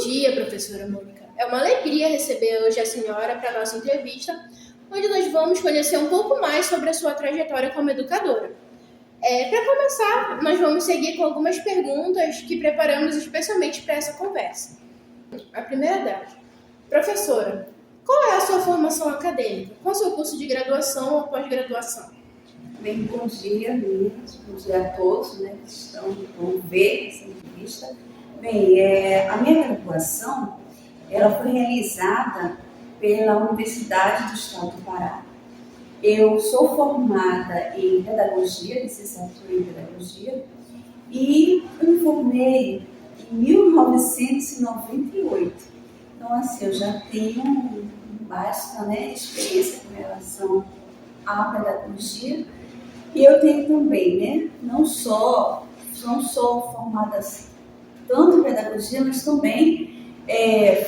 dia, professora Mônica. É uma alegria receber hoje a senhora para a nossa entrevista, onde nós vamos conhecer um pouco mais sobre a sua trajetória como educadora. Para começar, nós vamos seguir com algumas perguntas que preparamos especialmente para essa conversa. A primeira delas: professora, qual é a sua formação acadêmica? Qual é o seu curso de graduação ou pós-graduação? Bem, bom dia, meninas. Bom dia a todos, que vão ver essa entrevista. Bem, a minha graduação ela foi realizada pela Universidade do Estado do Pará. Eu sou formada em Pedagogia, licenciatura em Pedagogia, e me formei em 1998. Então, assim, eu já tenho bastante experiência com relação à pedagogia. E eu tenho também, não sou formada tanto em pedagogia, mas também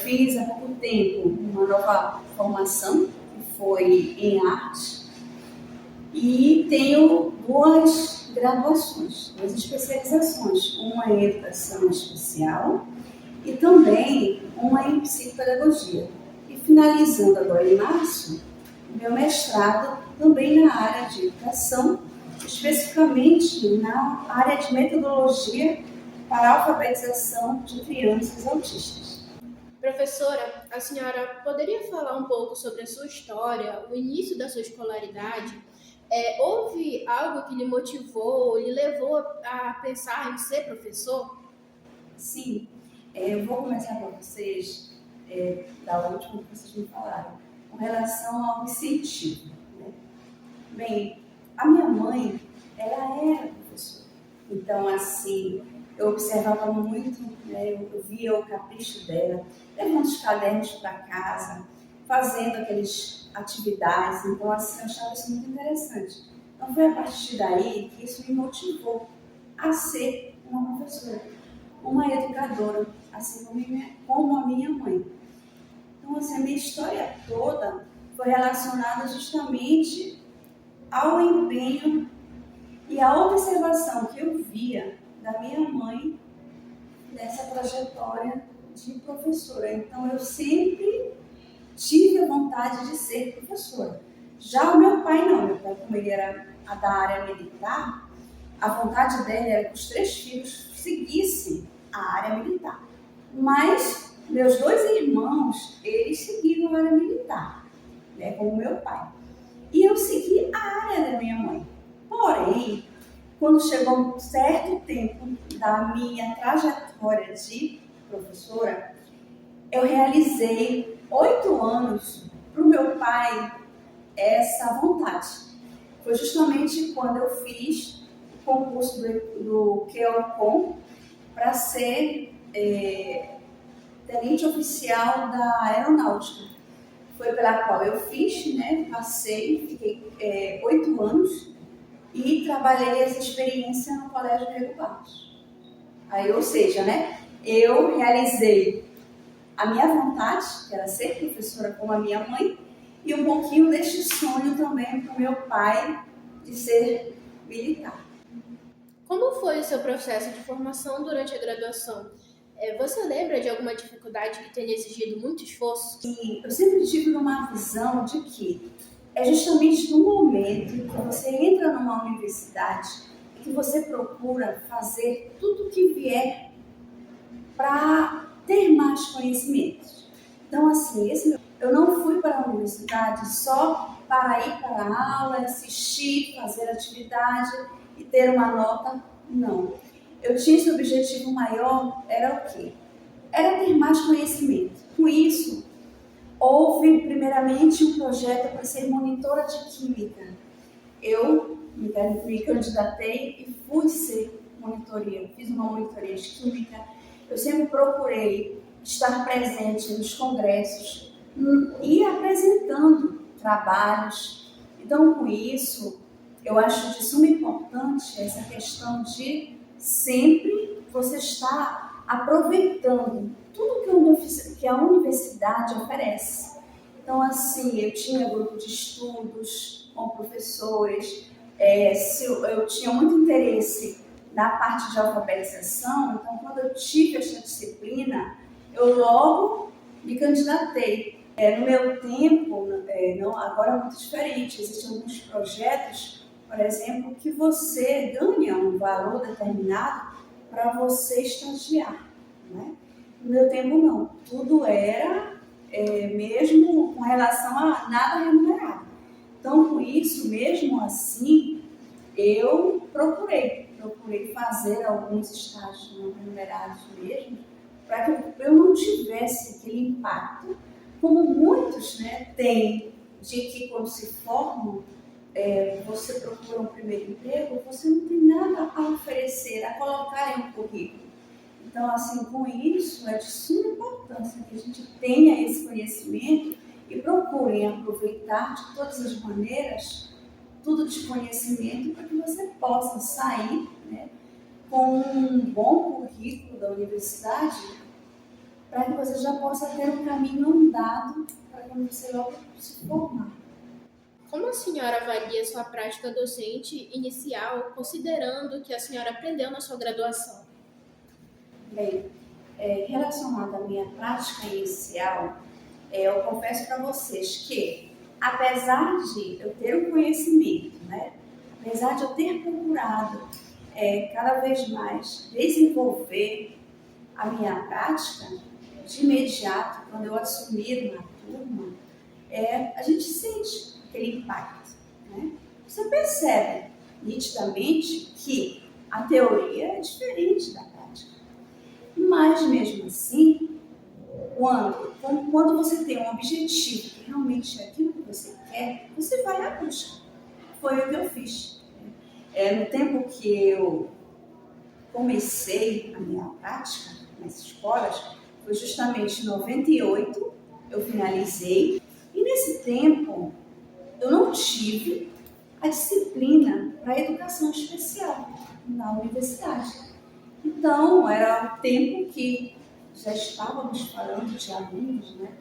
fiz há pouco tempo uma nova formação, que foi em arte, e tenho duas graduações, duas especializações, uma em educação especial e também uma em psicopedagogia. E finalizando agora em março, meu mestrado também na área de educação, especificamente na área de metodologia para a alfabetização de crianças autistas. Professora, a senhora poderia falar um pouco sobre a sua história, o início da sua escolaridade? Houve algo que lhe motivou, lhe levou a pensar em ser professor? Sim, eu vou começar para vocês da última que vocês me falaram, com relação ao incentivo. Bem, a minha mãe, ela era professora. Então, assim, eu observava muito, eu via o capricho dela, levando os cadernos para casa, fazendo aquelas atividades. Então, assim, eu achava isso muito interessante. Então, foi a partir daí que isso me motivou a ser uma professora, uma educadora, assim como a minha mãe. Então, assim, a minha história toda foi relacionada justamente ao empenho e à observação que eu via da minha mãe nessa trajetória de professora. Então, eu sempre tive a vontade de ser professora. Já o meu pai não. Meu pai, como ele era da área militar, a vontade dele era que os 3 filhos seguissem a área militar. Mas meus 2 irmãos, eles seguiram a área militar, como meu pai. E eu segui a área da minha mãe. Porém, quando chegou um certo tempo da minha trajetória de professora, eu realizei 8 anos para o meu pai essa vontade. Foi justamente quando eu fiz o concurso do QEOCOM para ser tenente oficial da aeronáutica. Foi pela qual eu fiz, passei, fiquei 8 anos e trabalhei essa experiência no Colégio Diego Barros. Aí, ou seja, eu realizei a minha vontade, que era ser professora como a minha mãe, e um pouquinho deste sonho também para o meu pai de ser militar. Como foi o seu processo de formação durante a graduação? Você lembra de alguma dificuldade que tenha exigido muito esforço? E eu sempre tive uma visão de que é justamente no momento que você entra numa universidade e que você procura fazer tudo o que vier para ter mais conhecimentos. Então, assim, eu não fui para a universidade só para ir para a aula, assistir, fazer atividade e ter uma nota, não. Eu tinha esse objetivo maior, era o quê? Era ter mais conhecimento. Com isso, houve primeiramente um projeto para ser monitora de química. Eu me candidatei e fui ser monitoria, fiz uma monitoria de química. Eu sempre procurei estar presente nos congressos e apresentando trabalhos. Então, com isso, eu acho de suma importância essa questão de sempre você estar aproveitando tudo que a universidade oferece. Então, assim, eu tinha grupo de estudos com professores, eu tinha muito interesse na parte de alfabetização, então, quando eu tive essa disciplina, eu logo me candidatei. No meu tempo, não, agora é muito diferente. Existem alguns projetos, por exemplo, que você ganha um valor determinado para você estagiar, né? No meu tempo, não. Tudo era mesmo com relação a nada remunerado. Então, com isso, mesmo assim, eu procurei fazer alguns estágios não remunerados mesmo, para que eu não tivesse aquele impacto, como muitos, né, têm, de que quando se formam, você procura um primeiro emprego, você não tem nada a oferecer, a colocar em um currículo. Então, assim, com isso, é de suma importância que a gente tenha esse conhecimento e procurem aproveitar de todas as maneiras tudo de conhecimento para que você possa sair, né, com um bom currículo da universidade, para que você já possa ter um caminho andado para quando você logo se formar. Como a senhora avalia sua prática docente inicial, considerando que a senhora aprendeu na sua graduação? Bem, relacionado à minha prática inicial, eu confesso para vocês que, apesar de eu ter um conhecimento, né, apesar de eu ter procurado cada vez mais desenvolver a minha prática, de imediato, quando eu assumir uma turma, a gente sente aquele impacto, né? Você percebe nitidamente que a teoria é diferente da prática, mas mesmo assim, quando você tem um objetivo que realmente é aquilo que você quer, você vai à busca. Foi o que eu fiz. No tempo que eu comecei a minha prática nas escolas, foi justamente em 98, eu finalizei, e nesse tempo eu não tive a disciplina para educação especial na universidade. Então, era o tempo que já estávamos falando de alunos, né,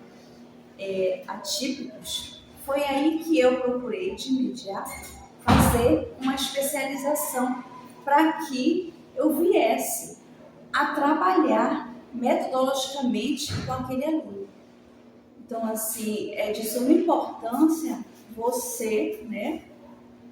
atípicos. Foi aí que eu procurei de imediato fazer uma especialização para que eu viesse a trabalhar metodologicamente com aquele aluno. Então, assim, é de suma importância você, né,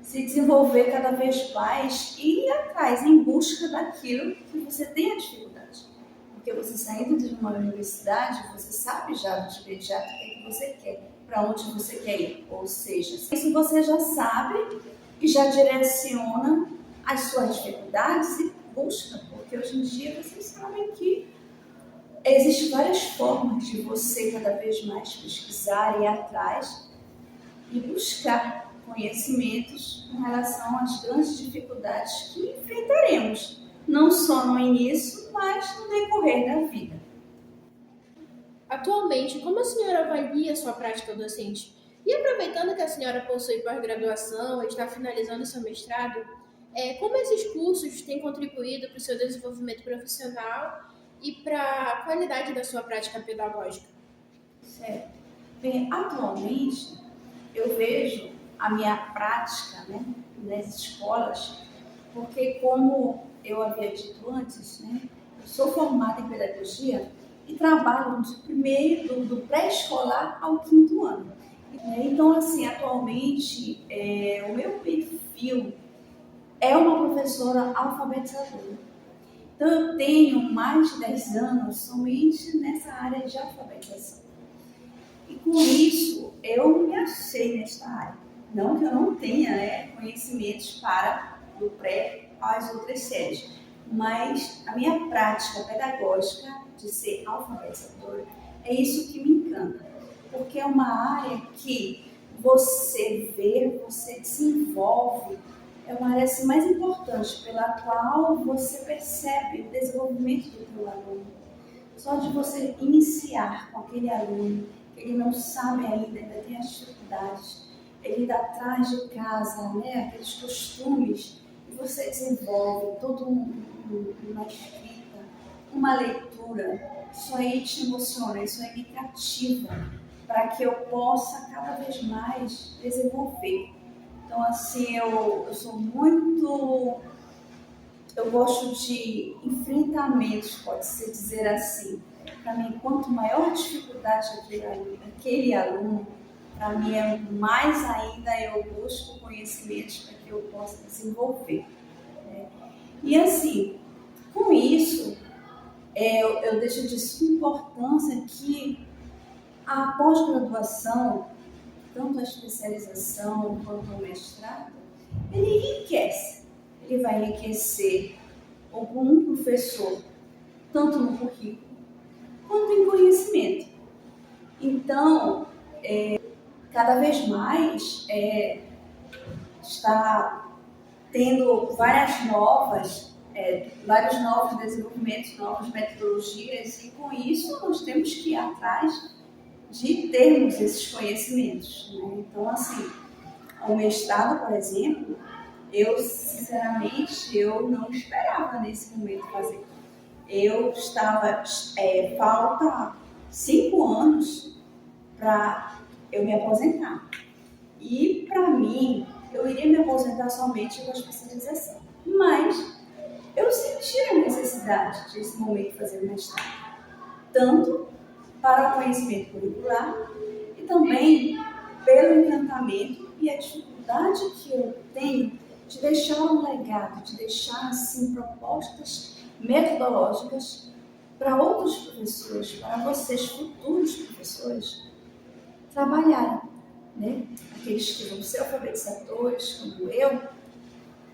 se desenvolver cada vez mais e ir atrás, em busca daquilo que você tem a dificuldade. Porque você saindo de uma universidade, você sabe já de imediato o que você quer, para onde você quer ir. Ou seja, isso você já sabe e já direciona as suas dificuldades e busca, porque hoje em dia vocês sabem que existem várias formas de você cada vez mais pesquisar e ir atrás e buscar conhecimentos com relação às grandes dificuldades que enfrentaremos, não só no início, mas no decorrer da vida. Atualmente, como a senhora avalia sua prática docente? E aproveitando que a senhora possui pós-graduação e está finalizando seu mestrado, como esses cursos têm contribuído para o seu desenvolvimento profissional e para a qualidade da sua prática pedagógica? Certo. Bem, atualmente eu vejo a minha prática, né, nas escolas, porque como eu havia dito antes, né, eu sou formada em pedagogia e trabalho do pré-escolar ao 5º ano. Então, assim, atualmente, o meu perfil é uma professora alfabetizadora. Então, eu tenho mais de 10 anos somente nessa área de alfabetização. E com isso, eu me achei nesta área. Não que eu não tenha, né, conhecimentos para do pré às outras séries, mas a minha prática pedagógica de ser alfabetizadora é isso que me encanta, porque é uma área que você vê, você desenvolve, é uma área assim, mais importante, pela qual você percebe o desenvolvimento do teu aluno. Só de você iniciar com aquele aluno, ele não sabe ainda tem as dificuldades, ele ainda traz de casa, né, aqueles costumes, e você desenvolve toda uma escrita, uma leitura. Isso aí te emociona, isso aí me cativa, para que eu possa cada vez mais desenvolver. Então, assim, eu sou muito eu gosto de enfrentamentos, pode-se dizer assim. Para mim, quanto maior a dificuldade aquele aluno, para mim mais ainda eu busco conhecimentos para que eu possa desenvolver. Né? E assim, com isso, eu deixo de suma importância que a pós-graduação, tanto a especialização quanto o mestrado, ele enriquece. Ele vai enriquecer um professor, tanto no currículo quanto em conhecimento. Então, cada vez mais está tendo vários novos desenvolvimentos, novas metodologias, e com isso nós temos que ir atrás de termos esses conhecimentos. Né? Então, assim, o mestrado, por exemplo, eu, sinceramente, eu não esperava nesse momento fazer. Eu estava, falta 5 anos para eu me aposentar. E, para mim, eu iria me aposentar somente com a especialização. Mas eu senti a necessidade desse momento fazer o mestrado. Tanto para o conhecimento curricular e também pelo encantamento e a dificuldade que eu tenho de deixar um legado, de deixar assim propostas metodológicas para outros professores, para vocês futuros professores trabalharem, né? Aqueles que vão ser alfabetizadores, como eu,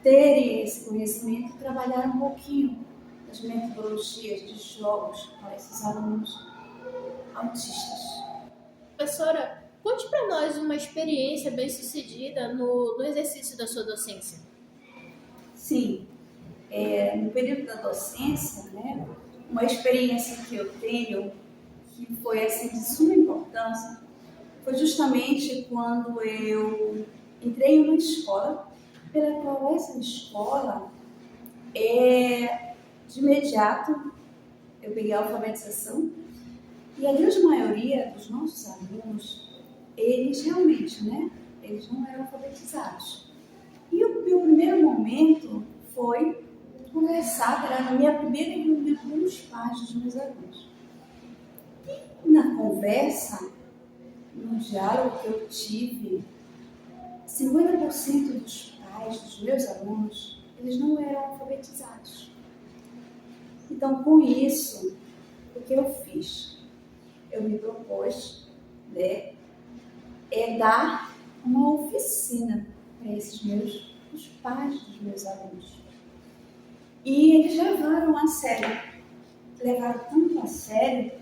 terem esse conhecimento e trabalhar um pouquinho das metodologias de jogos para esses alunos autistas. Professora, conte para nós uma experiência bem-sucedida no exercício da sua docência. Sim, no período da docência, né, uma experiência que eu tenho, que foi assim, de suma importância, foi justamente quando eu entrei em uma escola, pela qual essa escola, de imediato, eu peguei a alfabetização, e a grande maioria dos nossos alunos, eles realmente, né, eles não eram alfabetizados. E o meu primeiro momento foi conversar, era a minha primeira reunião com os pais dos meus alunos. E na conversa, no diálogo que eu tive, 50% dos pais dos meus alunos, eles não eram alfabetizados. Então, com isso, o que eu fiz? Eu me propus, né, dar uma oficina para os pais dos meus alunos. E eles levaram a sério, levaram tanto a sério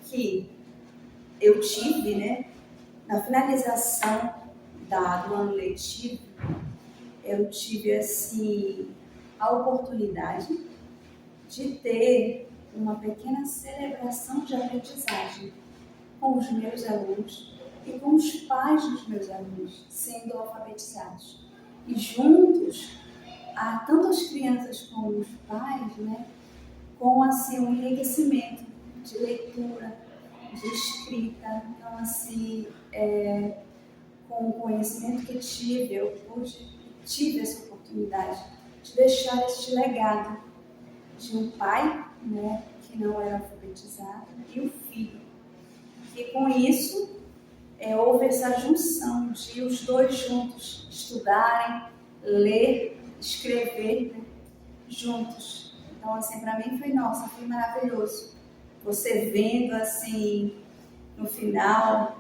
que eu tive, né, na finalização do ano letivo, eu tive assim a oportunidade de ter uma pequena celebração de aprendizagem com os meus alunos e com os pais dos meus alunos sendo alfabetizados. E juntos, tanto as crianças como os pais, né, com assim, um enriquecimento de leitura, de escrita. Então, assim, com o conhecimento que tive, eu tive essa oportunidade de deixar este legado de um pai, né, que não era alfabetizado, e o filho. E com isso, houve essa junção de os dois juntos estudarem, ler, escrever, né, juntos. Então, assim, para mim foi maravilhoso. Você vendo, assim, no final,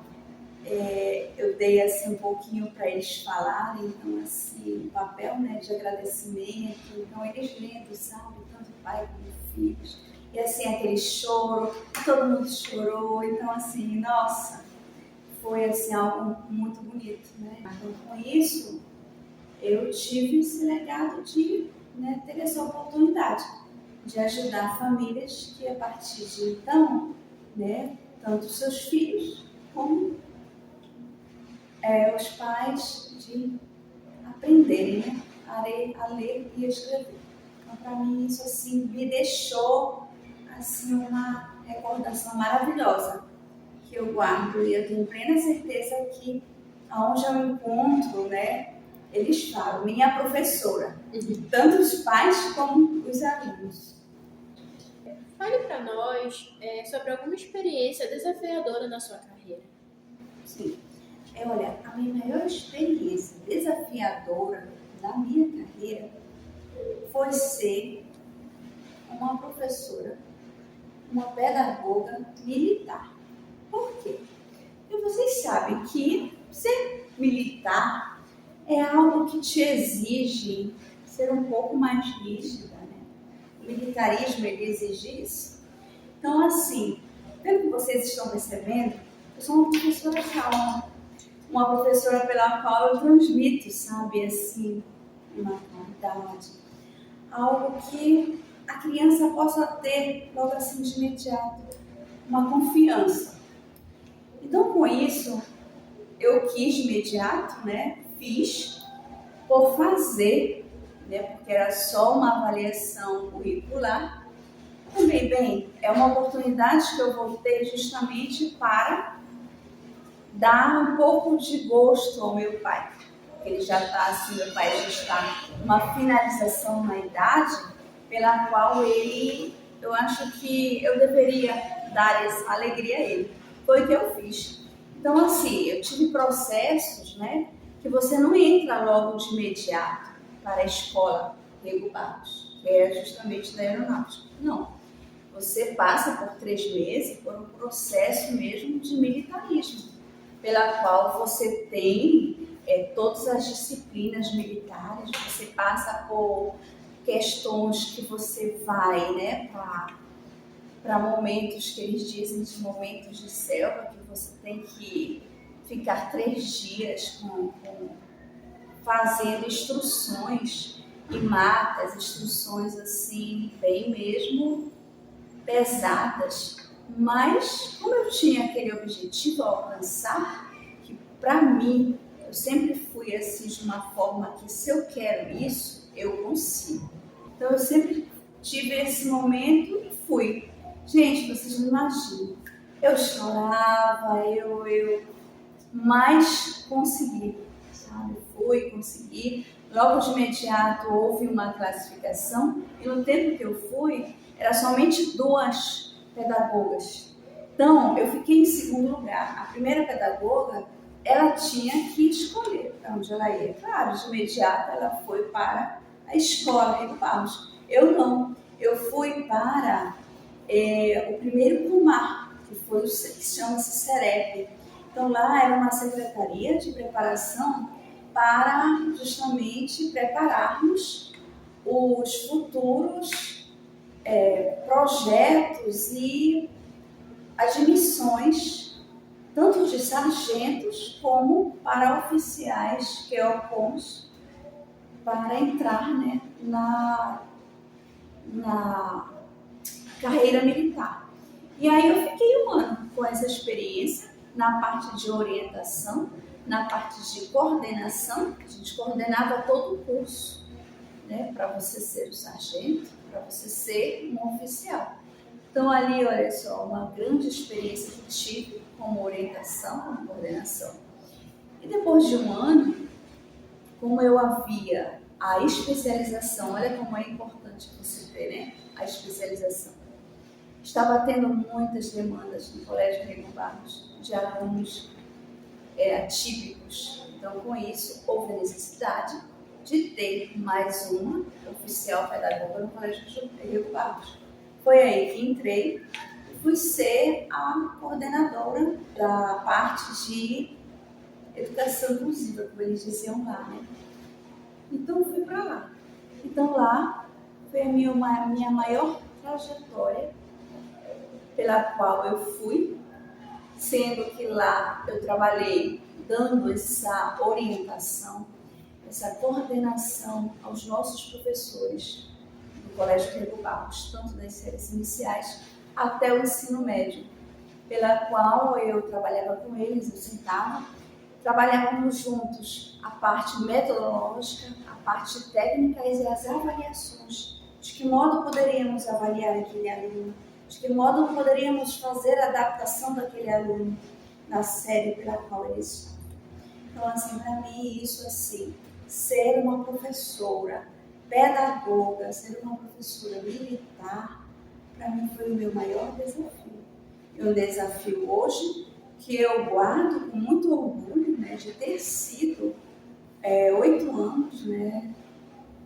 eu dei, assim, um pouquinho para eles falarem, então, assim, um papel, né, de agradecimento. Então, eles lendo, sabe, tanto pai como filhos. E, assim, aquele choro, todo mundo chorou. Então, assim, nossa, foi, assim, algo muito bonito, né? Então, com isso, eu tive esse legado de, né, ter essa oportunidade de ajudar famílias que, a partir de então, né, tanto seus filhos como os pais, de aprenderem, né, a ler e a escrever. Então, para mim, isso assim, me deixou assim, uma recordação maravilhosa que eu guardo, e eu tenho plena certeza que aonde eu encontro, né, eles falam, minha professora, tanto os pais como os alunos. Fale para nós sobre alguma experiência desafiadora na sua carreira. Sim. Olha, a minha maior experiência desafiadora na minha carreira foi ser uma professora, uma pedagoga militar. Por quê? Porque vocês sabem que ser militar é algo que te exige ser um pouco mais rígida, né? O militarismo, ele exige isso. Então, assim, pelo que vocês estão percebendo, eu sou uma professora calma, uma professora pela qual eu transmito, sabe, assim, uma qualidade, algo que a criança possa ter logo assim de imediato, uma confiança. Então, com isso, eu quis de imediato, né, fiz por fazer, né, porque era só uma avaliação curricular. Também, bem, é uma oportunidade que eu vou ter justamente para dar um pouco de gosto ao meu pai. Ele já está assim, meu pai já está numa finalização na idade pela qual eu acho que eu deveria dar essa alegria a ele. Foi o que eu fiz. Então, assim, eu tive processos, né, que você não entra logo de imediato para a escola Rego Barros, que é justamente da aeronáutica. Não. Você passa por 3 meses por um processo mesmo de militarismo, pela qual você tem todas as disciplinas militares, você passa por questões que você vai, né, para momentos que eles dizem de momentos de selva, que você tem que ficar 3 dias fazendo instruções em matas, instruções assim, bem mesmo pesadas, mas como eu tinha aquele objetivo a alcançar, que para mim, eu sempre fui assim de uma forma que se eu quero isso, eu consigo. Então eu sempre tive esse momento e fui. Gente, vocês não imaginam, eu chorava, mas consegui, sabe? Fui, consegui. Logo de imediato houve uma classificação e no tempo que eu fui, era somente 2 pedagogas. Então, eu fiquei em segundo lugar. A primeira pedagoga, ela tinha que escolher para onde ela ia. Claro, de imediato ela foi para a escola Rego Barros. Eu não. Eu fui para o primeiro pomar, que chama-se CEREP. Então, lá era uma secretaria de preparação para justamente prepararmos os futuros projetos e admissões, tanto de sargentos como para oficiais QEOCONs, para entrar, né, na carreira militar. E aí eu fiquei 1 ano com essa experiência na parte de orientação, na parte de coordenação. A gente coordenava todo o curso, né, para você ser o sargento, para você ser um oficial. Então ali, olha só, uma grande experiência que tive como orientação, como coordenação. E depois de 1 ano, como eu havia a especialização, olha como é importante você ter, né, a especialização. Estava tendo muitas demandas no Colégio Rego Barros de alunos atípicos. Então, com isso, houve a necessidade de ter mais uma oficial pedagoga no Colégio Rego Barros. Foi aí que entrei e fui ser a coordenadora da parte de educação inclusiva, como eles diziam lá, né? Então, fui para lá. Então, lá foi a minha maior trajetória pela qual eu fui, sendo que lá eu trabalhei dando essa orientação, essa coordenação aos nossos professores do Colégio Rego Barros, tanto das séries iniciais até o ensino médio, pela qual eu trabalhava com eles, eu sentava, trabalhávamos juntos a parte metodológica, a parte técnica e as avaliações. De que modo poderíamos avaliar aquele aluno? De que modo poderíamos fazer a adaptação daquele aluno na série pela qual ele está? Então, assim, para mim, isso assim, ser uma professora pedagoga, ser uma professora militar, para mim foi o meu maior desafio. É um desafio hoje que eu guardo com muito orgulho, né, de ter sido 8 anos, né,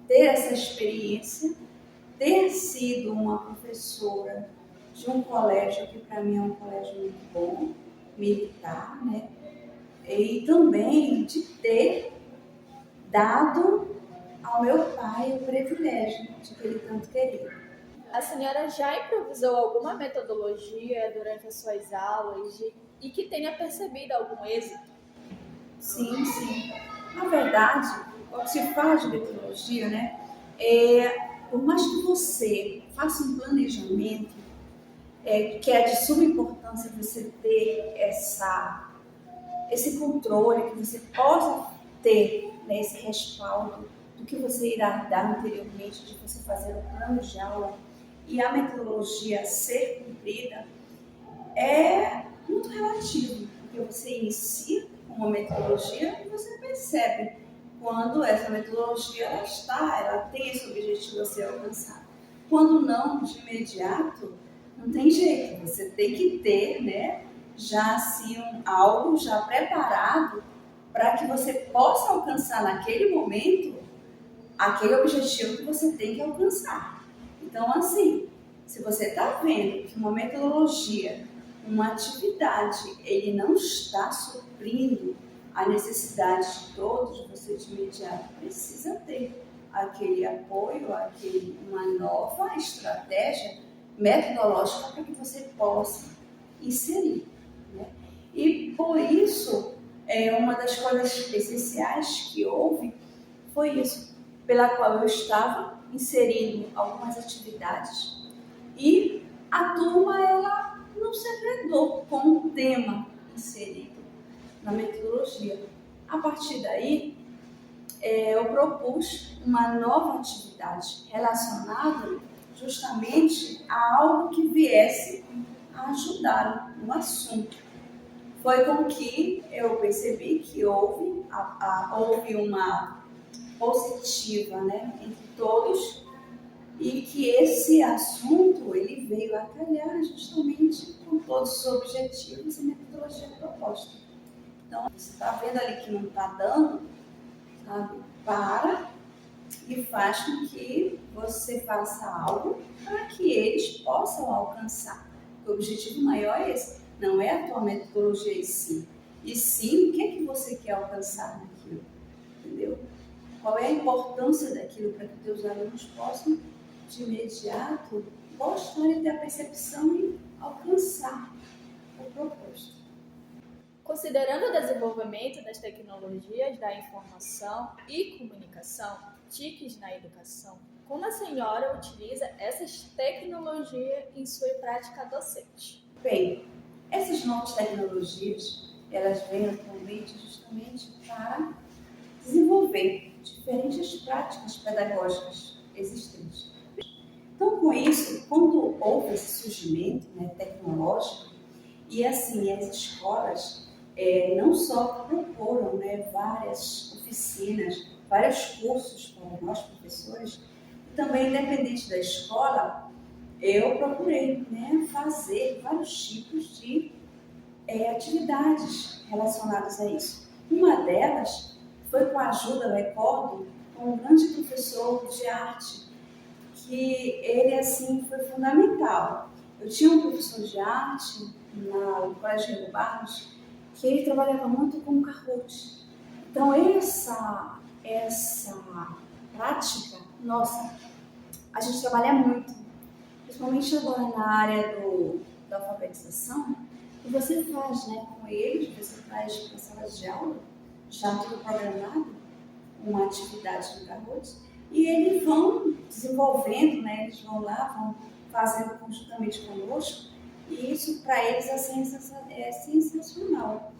ter essa experiência, ter sido uma professora de um colégio que para mim é um colégio muito bom, militar, né, e também de ter dado ao meu pai o privilégio de que ele tanto queria. A senhora já improvisou alguma metodologia durante as suas aulas e que tenha percebido algum êxito? Sim, sim. Na verdade, quando se fala de metodologia, né, por mais que você faça um planejamento, que é de suma importância você ter esse controle, que você possa ter, né, esse respaldo do que você irá dar anteriormente, de você fazer o plano de aula e a metodologia ser cumprida, é muito relativo, porque você inicia com uma metodologia e você percebe quando essa metodologia ela tem esse objetivo a ser alcançado. Quando não, de imediato, não tem jeito, você tem que ter, né, já assim algo já preparado para que você possa alcançar naquele momento aquele objetivo que você tem que alcançar. Então, assim, se você está vendo que uma metodologia, uma atividade, ele não está suprindo a necessidade de todos, você de imediato precisa ter aquele apoio, uma nova estratégia metodológica para que você possa inserir, né? E por isso, uma das coisas essenciais que houve foi isso, pela qual eu estava inserindo algumas atividades e a turma ela não se agradou com o tema inserido na metodologia. A partir daí, eu propus uma nova atividade relacionada justamente a algo que viesse a ajudar no assunto. Foi com que eu percebi que houve uma positiva, né, entre todos, e que esse assunto ele veio a calhar justamente com todos os objetivos e metodologia proposta. Então, você está vendo ali que não está dando, sabe? Para e faz com que você faça algo para que eles possam alcançar. O objetivo maior é esse, não é a tua metodologia em si, e sim o que é que você quer alcançar naquilo, entendeu? Qual é a importância daquilo para que os teus alunos possam, de imediato, gostar e ter a percepção e alcançar o proposto. Considerando o desenvolvimento das tecnologias da informação e comunicação, TICs na educação, como a senhora utiliza essas tecnologias em sua prática docente? Bem, essas novas tecnologias, elas vêm atualmente justamente para desenvolver diferentes práticas pedagógicas existentes. Então, com isso, quando houve esse surgimento, né, tecnológico, e assim, as escolas não só proporam, né, várias oficinas, vários cursos para nós professores, e também, independente da escola, eu procurei, né, fazer vários tipos de atividades relacionadas a isso. Uma delas foi com a ajuda, eu recordo, de um grande professor de arte, que ele, assim, foi fundamental. Eu tinha um professor de arte no Colégio Rio Barros, que ele trabalhava muito com o Kahoot. Então, essa prática, nossa, a gente trabalha muito, principalmente agora na área da alfabetização, e você faz, né, com eles, você faz para salas de aula, já tudo programado, uma atividade no Kahoot, e eles vão desenvolvendo, né, eles vão lá, vão fazendo conjuntamente conosco, e isso para eles é sensacional.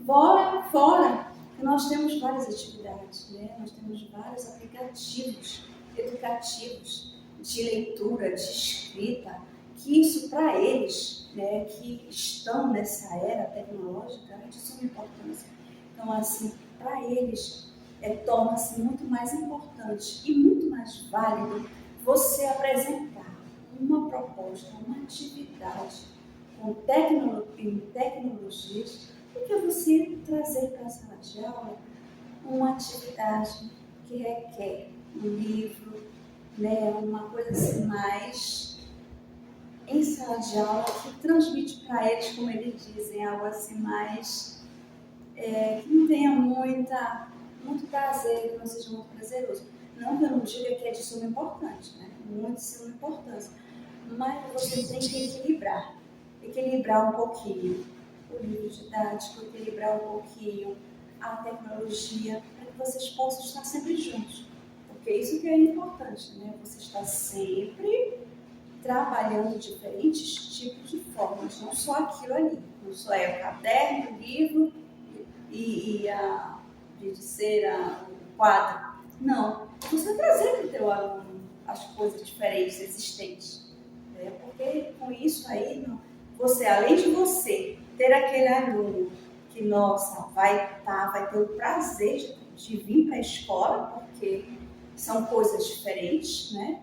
Fora que nós temos várias atividades, né, nós temos vários aplicativos educativos de leitura, de escrita, que isso para eles, né, que estão nessa era tecnológica, é de suma importância. Então, assim, para eles, torna-se muito mais importante e muito mais válido você apresentar uma proposta, uma atividade com tecnologias, do que você trazer para a sala de aula uma atividade que requer um livro, né, uma coisa assim mais em sala de aula, que transmite para eles, como eles dizem, algo assim mais que não tenha muito prazer, que não seja muito prazeroso. Não que eu não diga que é de suma importância, né? Muito de suma importância. Mas você tem que equilibrar um pouquinho o livro didático, equilibrar um pouquinho a tecnologia, para que vocês possam estar sempre juntos. Porque isso que é importante, né? Você está sempre trabalhando diferentes tipos de formas, não só aquilo ali, não só é o caderno, o livro e a o quadro. Não, você trazer para o teu aluno as coisas diferentes existentes. Né? Porque com isso aí, você, além de você ter aquele aluno que, nossa, vai ter o prazer de vir para a escola, porque são coisas diferentes, né?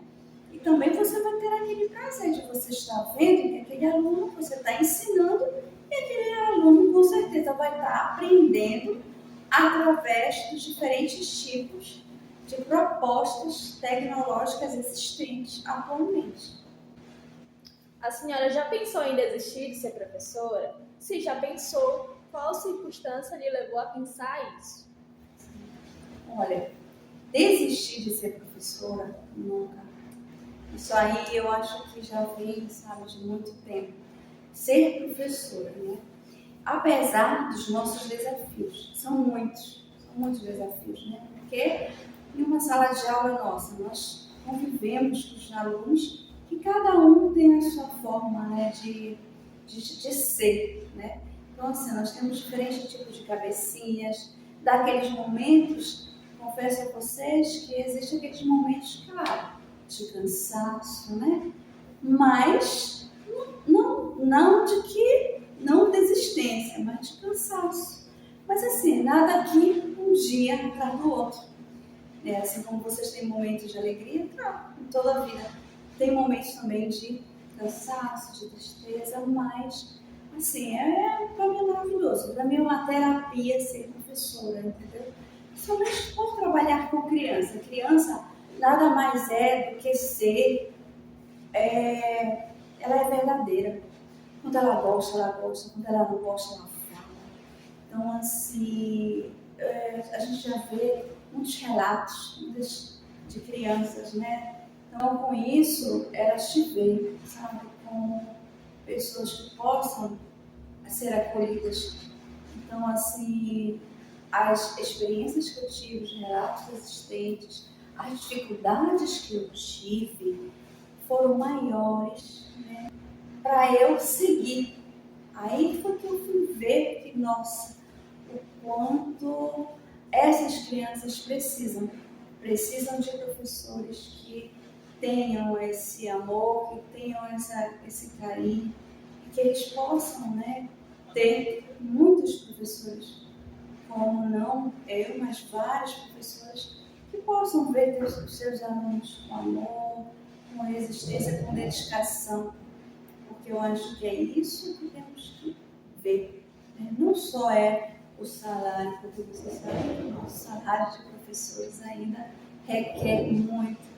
E também você vai ter aquele prazer de você estar vendo que aquele aluno você está ensinando e aquele aluno com certeza vai estar aprendendo através dos diferentes tipos de propostas tecnológicas existentes atualmente. A senhora já pensou em desistir de ser professora? Se já pensou, qual circunstância lhe levou a pensar isso? Olha, desistir de ser professora, nunca. Isso aí eu acho que já vem, sabe, de muito tempo. Ser professora, né? Apesar dos nossos desafios, são muitos desafios, né? Porque em uma sala de aula nossa, nós convivemos com os alunos que cada um tem a sua forma, né, de ser, né? Então, assim, nós temos diferentes tipos de cabecinhas, daqueles momentos, confesso a vocês que existem aqueles momentos, claro, de cansaço, né? Mas não desistência, mas de cansaço. Mas assim, nada aqui um dia atrás do outro. Assim como vocês têm momentos de alegria, claro, em toda a vida tem momentos também de cansaço, de tristeza, mas assim, para mim é maravilhoso. Para mim é uma terapia ser professora, entendeu? Somente por trabalhar com criança. Criança nada mais é do que ser, ela é verdadeira. Quando ela gosta, quando ela não gosta, ela fala. Então, assim, a gente já vê muitos relatos de crianças, né? Então, com isso, elas te veem, sabe, como pessoas que possam ser acolhidas. Então, assim, as experiências que eu tive, os relatos existentes, as dificuldades que eu tive foram maiores, né, para eu seguir. Aí foi que eu fui ver que, nossa, o quanto essas crianças precisam de professores que tenham esse amor, que tenham esse carinho, e que eles possam, né, ter muitos professores, como não eu, mas vários professores, que possam ver os seus alunos com amor, com resistência, com dedicação, porque eu acho que é isso que temos que ver. Não só é o salário, porque você sabe que o nosso salário de professores ainda requer muito,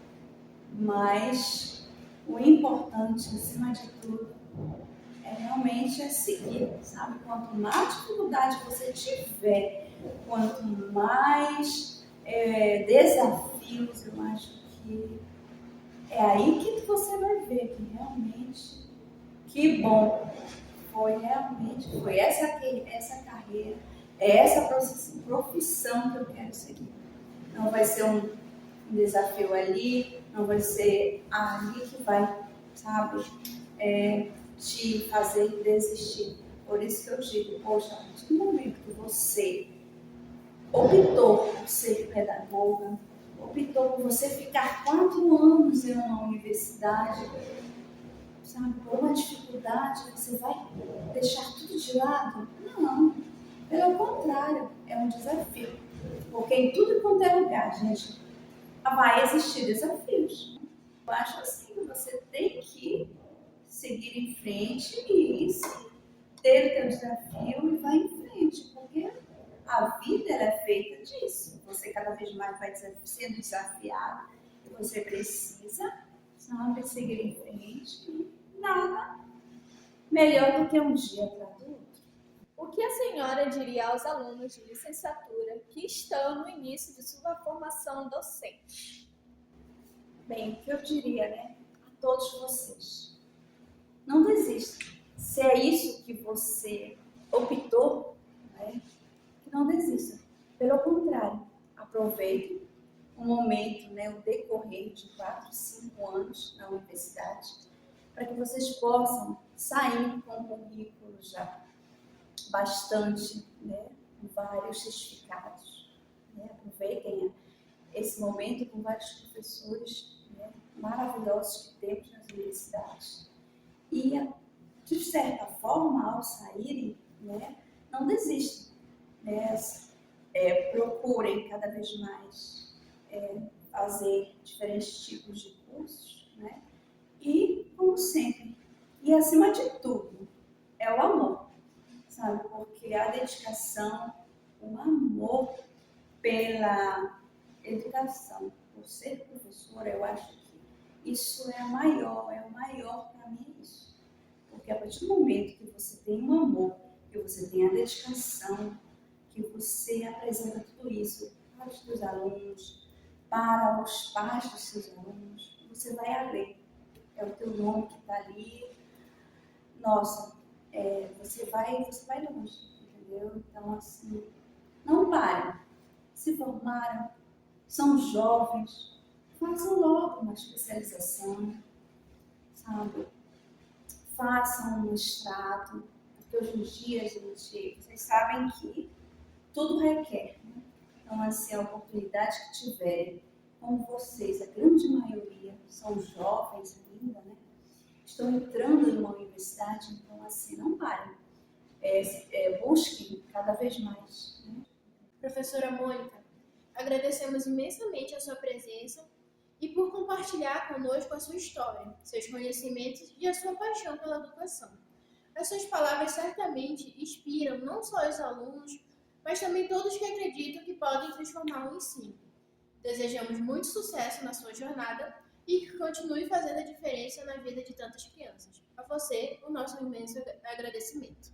mas o importante, acima de tudo, realmente seguir, sabe? Quanto mais dificuldade você tiver, quanto mais desafios, eu acho que é aí que você vai ver que realmente, que bom, foi essa carreira, essa profissão que eu quero seguir. Não vai ser um desafio ali, não vai ser ali que vai, sabe, te fazer desistir. Por isso que eu digo, poxa, a partir do momento que você optou por ser pedagoga, optou por você ficar 4 anos em uma universidade, sabe, por uma dificuldade, você vai deixar tudo de lado? Não, pelo contrário, é um desafio. Porque em tudo quanto é lugar, gente, vai existir desafios. Eu acho assim que você tem que seguir em frente e ter o teu desafio e vai em frente, porque a vida ela é feita disso. Você cada vez mais vai sendo desafiado e você precisa, sabe, seguir em frente e nada melhor do que um dia para o outro. O que a senhora diria aos alunos de licenciatura que estão no início de sua formação docente? Bem, o que eu diria, né, a todos vocês, não desista. Se é isso que você optou, né, não desista. Pelo contrário, aproveite o momento, né, o decorrer de 4, 5 anos na universidade, para que vocês possam sair com um currículo já bastante, né, com vários certificados. Né? Aproveitem esse momento com vários professores, né, maravilhosos que temos nas universidades. E, de certa forma, ao saírem, né, não desistam. Né? Procurem cada vez mais fazer diferentes tipos de cursos, né? E, como sempre, e acima de tudo, é o amor, sabe? Porque a dedicação, o amor pela educação, por ser professora, eu acho que isso é o maior para mim é isso. Porque a partir do momento que você tem um amor, que você tem a dedicação, que você apresenta tudo isso para os seus alunos, para os pais dos seus alunos, você vai além. É o teu nome que está ali. Nossa, você vai longe, entendeu? Então, assim, não parem. Se formaram, são jovens, façam logo uma especialização, sabe? Façam um mestrado, porque hoje em dia, gente, vocês sabem que tudo requer, né? Então, assim, a oportunidade que tiverem, como vocês, a grande maioria são jovens ainda, né? Estão entrando numa universidade, então, assim, não parem. Busquem cada vez mais. Né? Professora Mônica, agradecemos imensamente a sua presença e por compartilhar conosco a sua história, seus conhecimentos e a sua paixão pela educação. As suas palavras certamente inspiram não só os alunos, mas também todos que acreditam que podem transformar o ensino. Desejamos muito sucesso na sua jornada e que continue fazendo a diferença na vida de tantas crianças. A você, o nosso imenso agradecimento.